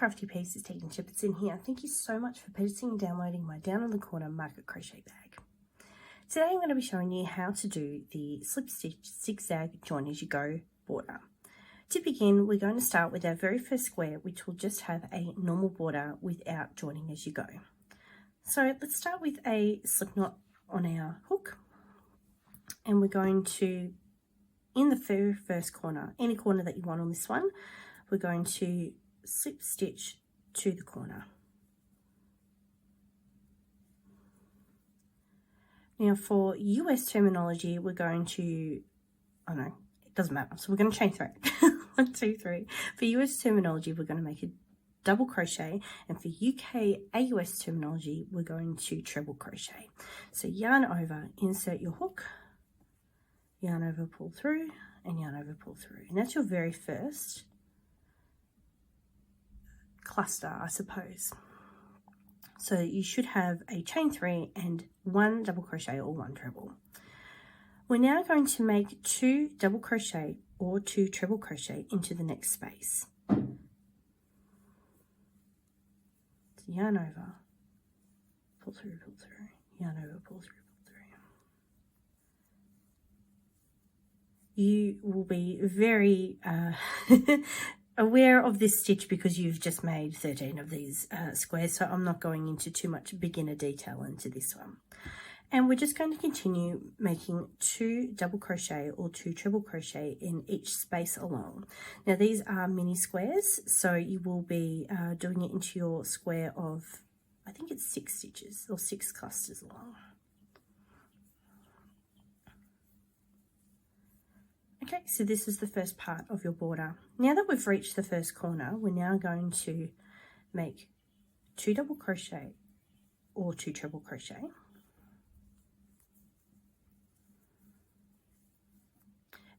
crafty piece is taking shepherds in here. Thank you so much for purchasing and downloading my Down in the Corner market crochet bag. Today I'm going to be showing you how to do the slip stitch zigzag join as you go border. To begin, we're going to start with our very first square, which will just have a normal border without joining as you go. So let's start with a slip knot on our hook, and we're going to, in the very first corner, any corner that you want on this one, we're going to slip stitch to the corner. Now for US terminology, we're going to, oh no, it doesn't matter. So we're going to chain 3. 1, 2, 3. For US terminology, we're going to make a double crochet, and for UK AUS terminology, we're going to treble crochet. So yarn over, insert your hook, yarn over, pull through, and yarn over, pull through. And that's your very first cluster, I suppose. So you should have a chain 3 and 1 double crochet or 1 treble. We're now going to make 2 double crochet or 2 treble crochet into the next space. So yarn over, pull through, yarn over, pull through, pull through. You will be very aware of this stitch because you've just made 13 of these squares, so I'm not going into too much beginner detail into this one. And we're just going to continue making 2 double crochet or 2 treble crochet in each space along. Now these are mini squares, so you will be doing it into your square of, I think it's 6 stitches or 6 clusters long. Okay, so this is the first part of your border. Now that we've reached the first corner, we're now going to make 2 double crochet or 2 treble crochet.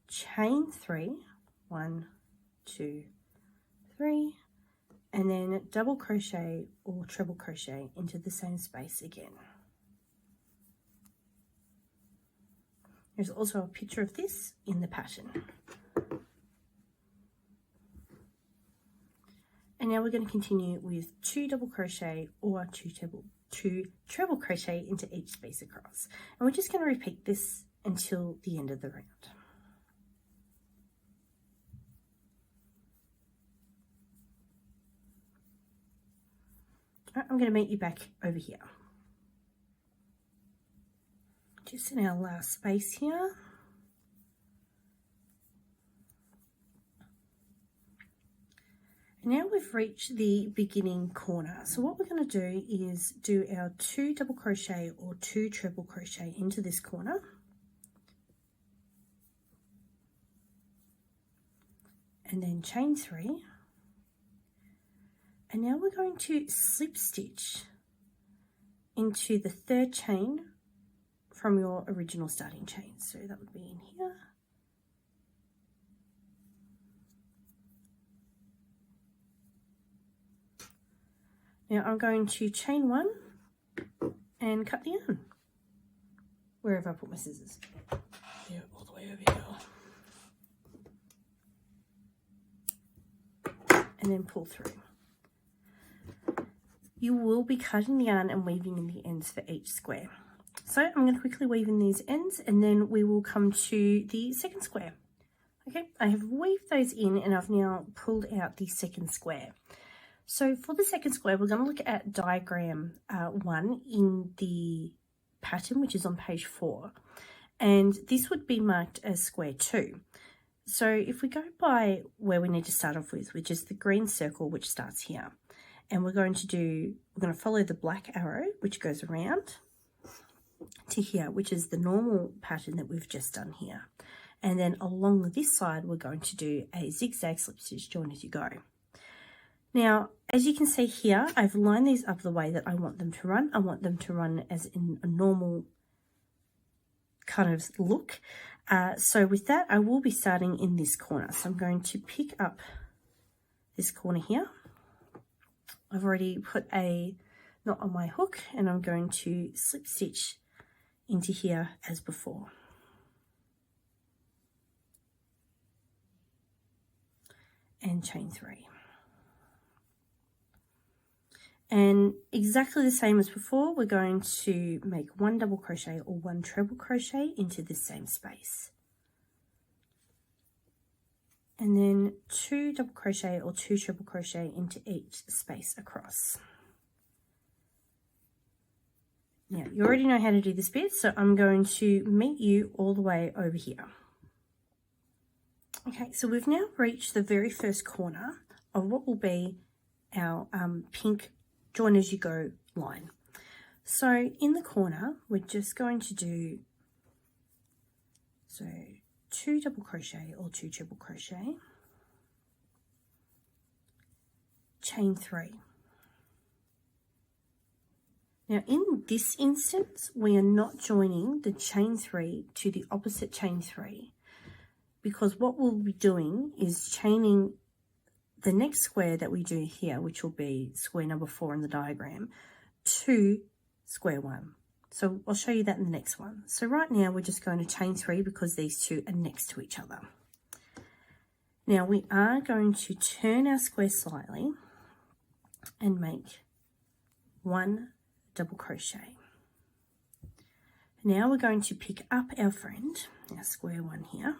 Chain 3, 1, 2, 3, and then double crochet or treble crochet into the same space again. There's also a picture of this in the pattern. And now we're going to continue with 2 double crochet or 2 treble crochet into each space across. And we're just going to repeat this until the end of the round. I'm going to meet you back over here. Just in our last space here. And now we've reached the beginning corner. So what we're going to do is do our 2 double crochet or 2 treble crochet into this corner. And then chain 3. And now we're going to slip stitch into the 3rd chain from your original starting chain. So that would be in here. Now I'm going to chain 1 and cut the yarn. Where have I put my scissors? They're all the way over here. And then pull through. You will be cutting the yarn and weaving in the ends for each square. So I'm going to quickly weave in these ends and then we will come to the second square. Okay, I have weaved those in and I've now pulled out the second square. So for the second square, we're going to look at diagram 1 in the pattern, which is on page 4. And this would be marked as square 2. So if we go by where we need to start off with, which is the green circle, which starts here. And we're going to follow the black arrow, which goes around to here, which is the normal pattern that we've just done here. And then along this side, we're going to do a zigzag slip stitch join as you go. Now, as you can see here, I've lined these up the way that I want them to run. I want them to run as in a normal kind of look. So with that, I will be starting in this corner. So I'm going to pick up this corner here. I've already put a knot on my hook and I'm going to slip stitch into here as before. And chain 3. And exactly the same as before, we're going to make 1 double crochet or 1 treble crochet into this same space. And then 2 double crochet or 2 treble crochet into each space across. Now, you already know how to do this bit, so I'm going to meet you all the way over here. Okay, so we've now reached the very first corner of what will be our pink join as you go line. So in the corner, we're just going to do 2 double crochet or 2 triple crochet, chain 3. Now in this instance, we are not joining the chain 3 to the opposite chain 3, because what we'll be doing is chaining the next square that we do here, which will be square number 4 in the diagram, to square 1. So I'll show you that in the next one. So right now we're just going to chain 3 because these two are next to each other. Now we are going to turn our square slightly and make 1 double crochet. Now we're going to pick up our friend, our square 1 here,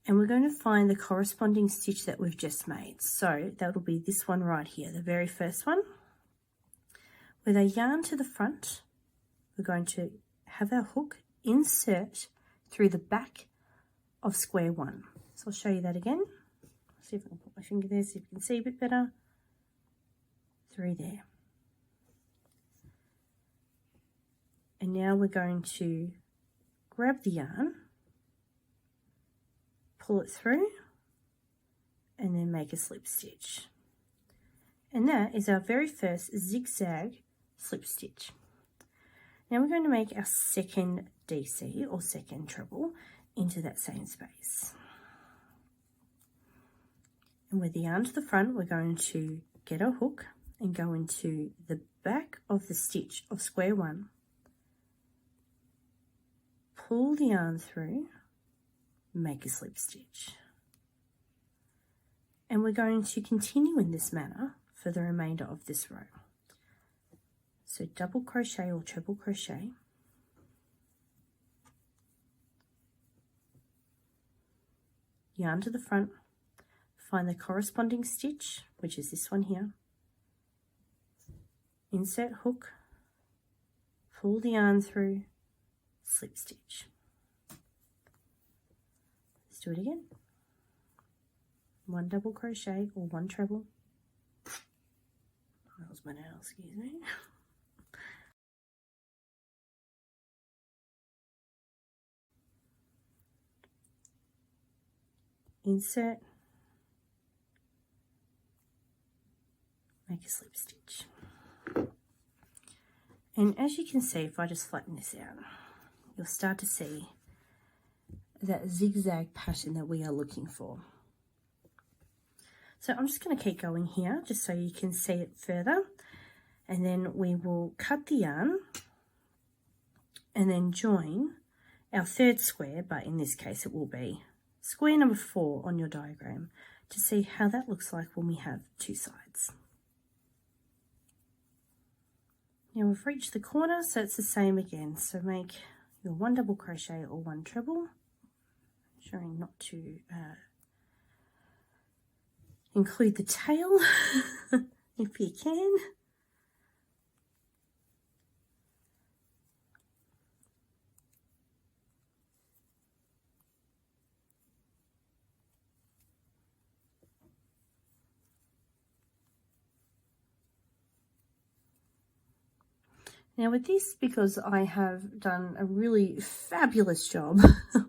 and we're going to find the corresponding stitch that we've just made. So that'll be this one right here, the very first one. With our yarn to the front, we're going to have our hook insert through the back of square 1. So I'll show you that again. See if I can put my finger there so you can see a bit better. Through there. And now we're going to grab the yarn, pull it through, and then make a slip stitch. And that is our very first zigzag slip stitch. Now we're going to make our second DC or second treble into that same space. And with the yarn to the front, we're going to get our hook and go into the back of the stitch of square 1. Pull the yarn through, make a slip stitch. And we're going to continue in this manner for the remainder of this row. So double crochet or treble crochet, yarn to the front, find the corresponding stitch, which is this one here, insert hook, pull the yarn through, slip stitch. Let's do it again. 1 double crochet or 1 treble. That was my nail, excuse me. Insert, make a slip stitch. And as you can see, if I just flatten this out, you'll start to see that zigzag pattern that we are looking for. So I'm just going to keep going here just so you can see it further, and then we will cut the yarn and then join our third square, but in this case it will be square number 4 on your diagram, to see how that looks like when we have 2 sides. Now we've reached the corner, so it's the same again. So make your 1 double crochet or 1 treble, ensuring not to include the tail if you can. Now with this, because I have done a really fabulous job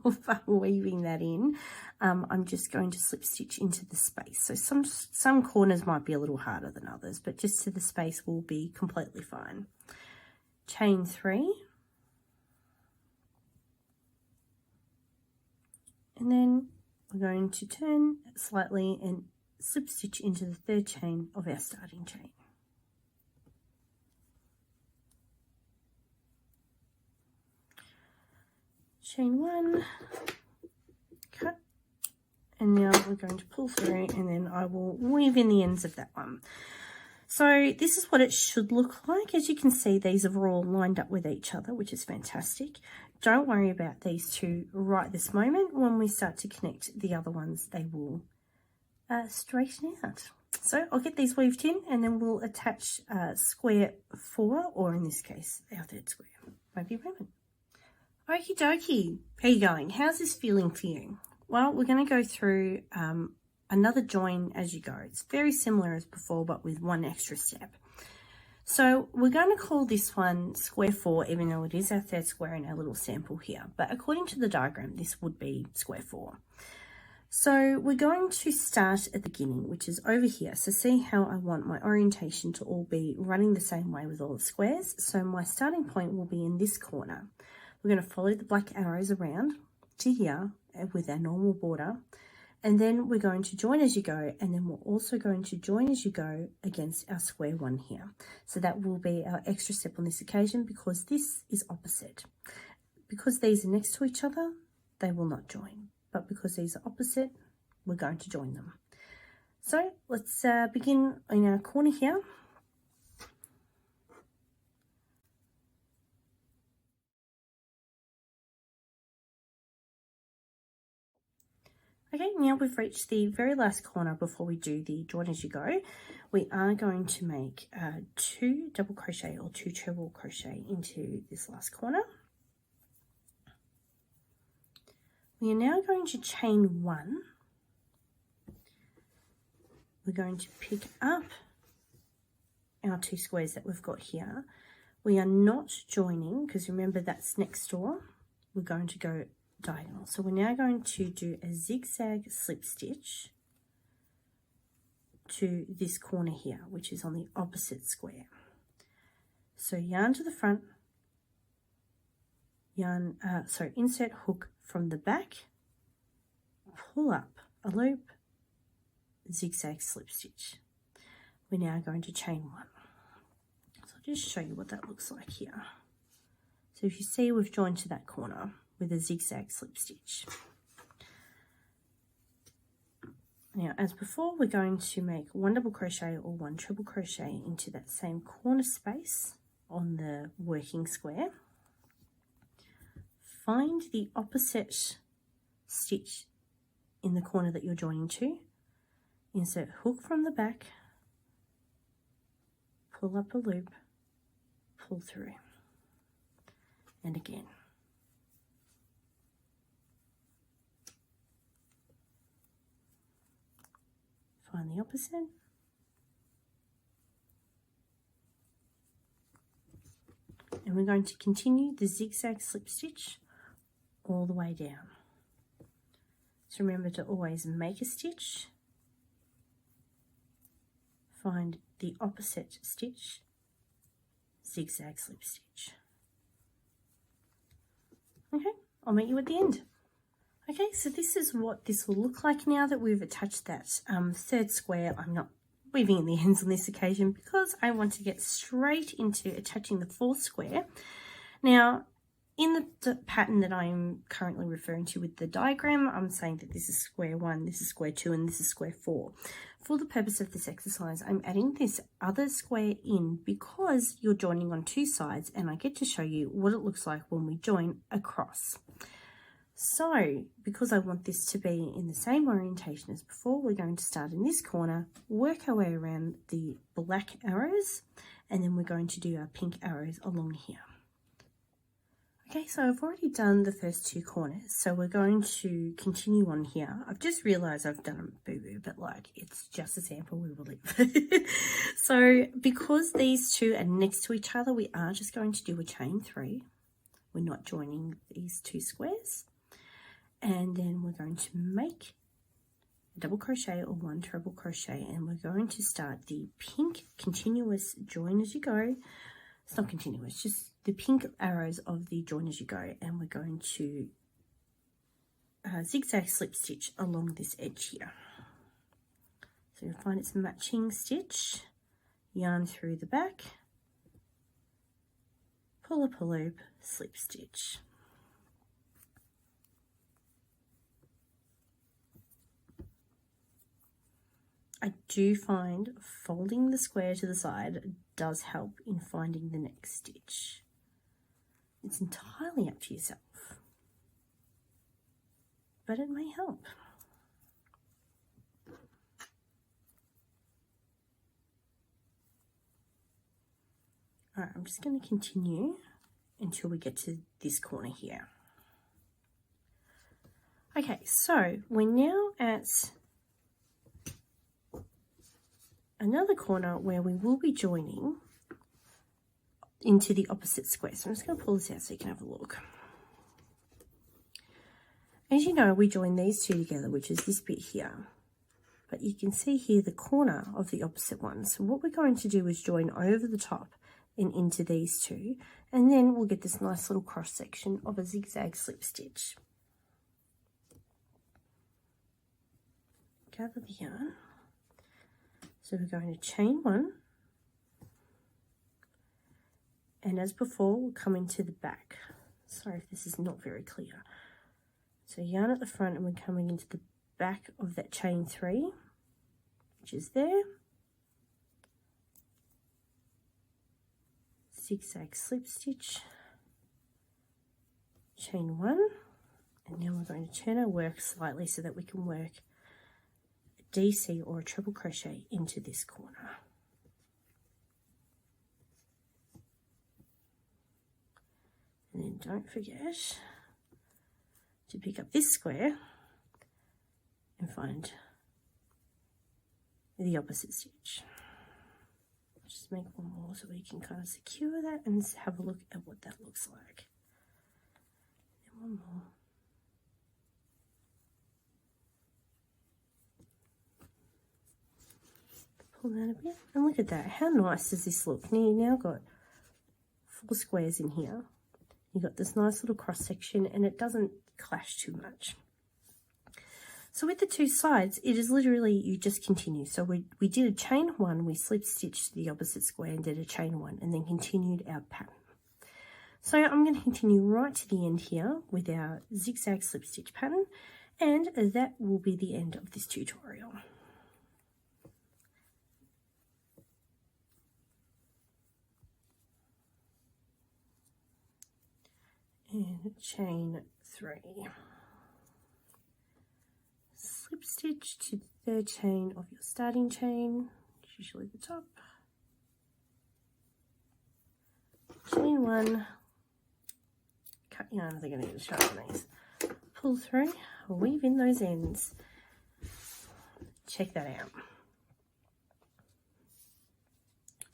of weaving that in, I'm just going to slip stitch into the space. So some corners might be a little harder than others, but just to the space will be completely fine. Chain 3. And then we're going to turn slightly and slip stitch into the 3rd chain of our starting chain. Chain 1, cut, and now we're going to pull through, and then I will weave in the ends of that one. So this is what it should look like. As you can see, these are all lined up with each other, which is fantastic. Don't worry about these two right this moment. When we start to connect the other ones, they will straighten out. So I'll get these weaved in, and then we'll attach square 4, or in this case, our 3rd square. Won't be a moment. Okie dokie. How are you going? How's this feeling for you? Well, we're going to go through another join as you go. It's very similar as before, but with one extra step. So we're going to call this one square 4, even though it is our 3rd square in our little sample here. But according to the diagram, this would be square 4. So we're going to start at the beginning, which is over here. So see how I want my orientation to all be running the same way with all the squares. So my starting point will be in this corner. We're going to follow the black arrows around to here with our normal border. And then we're going to join as you go, and then we're also going to join as you go against our square 1 here. So that will be our extra step on this occasion, because this is opposite. Because these are next to each other, they will not join. But because these are opposite, we're going to join them. So let's begin in our corner here. Okay, now we've reached the very last corner before we do the join as you go. We are going to make 2 double crochet or 2 treble crochet into this last corner. We are now going to chain 1. We're going to pick up our 2 squares that we've got here. We are not joining, because remember that's next door. We're going to go diagonal. So we're now going to do a zigzag slip stitch to this corner here, which is on the opposite square. So yarn to the front, insert hook from the back, pull up a loop, zigzag slip stitch. We're now going to chain 1. So I'll just show you what that looks like here. So if you see, we've joined to that corner with a zigzag slip stitch. Now, as before, we're going to make 1 double crochet or 1 treble crochet into that same corner space on the working square. Find the opposite stitch in the corner that you're joining to. Insert hook from the back, pull up a loop, pull through, and again. Find the opposite. And we're going to continue the zigzag slip stitch all the way down. So remember to always make a stitch, find the opposite stitch, zigzag slip stitch. Okay, I'll meet you at the end. Okay, so this is what this will look like now that we've attached that 3rd square. I'm not weaving in the ends on this occasion because I want to get straight into attaching the 4th square. Now, in the pattern that I'm currently referring to with the diagram, I'm saying that this is square 1, this is square 2, and this is square 4. For the purpose of this exercise, I'm adding this other square in because you're joining on 2 sides, and I get to show you what it looks like when we join across. So, because I want this to be in the same orientation as before, we're going to start in this corner, work our way around the black arrows, and then we're going to do our pink arrows along here. Okay, so I've already done the first 2 corners, so we're going to continue on here. I've just realised I've done a boo-boo, but like, it's just a sample, we will leave. So, because these 2 are next to each other, we are just going to do a chain 3. We're not joining these 2 squares. And then we're going to make a double crochet or 1 treble crochet, and we're going to start the pink continuous join as you go. It's not continuous, just the pink arrows of the join as you go, and we're going to zigzag slip stitch along this edge here. So you'll find its matching stitch, yarn through the back, pull up a loop, slip stitch. I do find folding the square to the side does help in finding the next stitch. It's entirely up to yourself, but it may help. All right, I'm just going to continue until we get to this corner here. Okay, so we're now at another corner where we will be joining into the opposite square. So I'm just going to pull this out so you can have a look. As you know, we join these two together, which is this bit here. But you can see here the corner of the opposite one. So what we're going to do is join over the top and into these two, and then we'll get this nice little cross section of a zigzag slip stitch. Gather the yarn. So we're going to chain one, and as before, we'll come into the back. Sorry if this is not very clear. So yarn at the front, and we're coming into the back of that chain 3, which is there. Zigzag slip stitch, chain 1, and now we're going to turn our work slightly so that we can work a DC or a triple crochet into this corner. And then don't forget to pick up this square and find the opposite stitch. Just make one more so we can kind of secure that and have a look at what that looks like. And one more. Pull that a bit, and look at that. How nice does this look? Now you've now got 4 squares in here. You've got this nice little cross section, and it doesn't clash too much. So with the 2 sides, it is literally, you just continue. So we did a chain 1, we slip stitched the opposite square and did a chain 1, and then continued our pattern. So I'm going to continue right to the end here with our zigzag slip stitch pattern, and that will be the end of this tutorial. And chain 3. Slip stitch to the 3rd chain of your starting chain, usually the top. Chain 1, cut yarn, they're going to get a sharpen these. Pull through, weave in those ends. Check that out.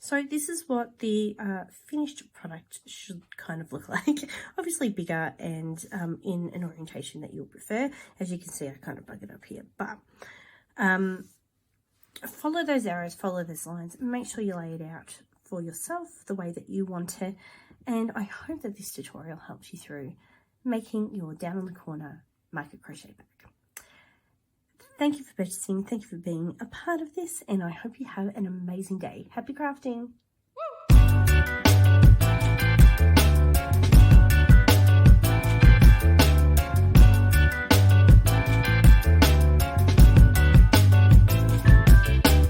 So this is what the finished product should kind of look like. Obviously bigger and in an orientation that you'll prefer. As you can see, I kind of bug it up here. But follow those arrows, follow those lines. Make sure you lay it out for yourself the way that you want it. And I hope that this tutorial helps you through making your down on the corner market crochet bag. Thank you for purchasing, thank you for being a part of this, and I hope you have an amazing day. Happy crafting! Woo!